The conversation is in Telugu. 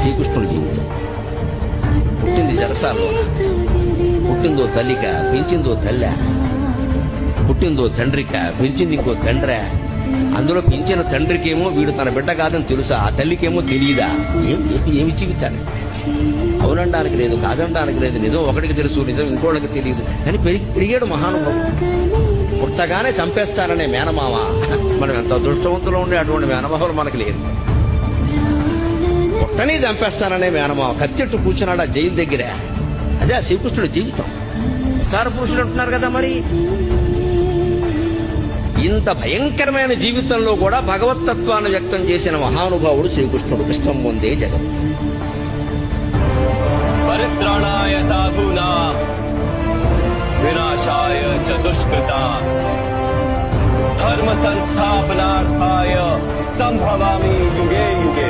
శ్రీకృష్ణుడి జీవితం. పుట్టింది జరసాల్లోన, పుట్టిందో తల్లిక, పెంచిందో తల్లి, పుట్టిందో తండ్రిక, పెంచింది ఇంకో తండ్రి. అందులో పెంచిన తండ్రికేమో వీడు తన బిడ్డ కాదని తెలుసా, ఆ తల్లికేమో తెలియదా? ఏమి జీవితాలు. అవునడానికి లేదు, కాదనడానికి లేదు. నిజం ఒకటికి తెలుసు, నిజం ఇంకోళ్ళకి తెలియదు. కానీ పెరిగాడు మహానుభావుడు. పుట్టగానే చంపేస్తారనే మేనమామ. మనం ఎంత అదృష్టవంతులు ఉండే అటువంటి మేనమామలు మనకి లేదు. పుట్టని చంపేస్తారనే మేనమామ కత్తెట్టు కూర్చున్నాడు ఆ జైలు దగ్గర. అదే ఆ శ్రీకృష్ణుడి జీవితం. అవతార పురుషుడు అంటున్నారు కదా, మరి ఇంత భయంకరమైన జీవితంలో కూడా భగవత్తత్వాన్ని వ్యక్తం చేసిన మహానుభావుడు శ్రీకృష్ణుడు. కృష్ణం వందే జగత్. పరిత్రాణాయ సాధూనా వినాశాయ చ దుష్కృతా ధర్మ సంస్థాపనార్థాయ సంభవామి యుగే యుగే.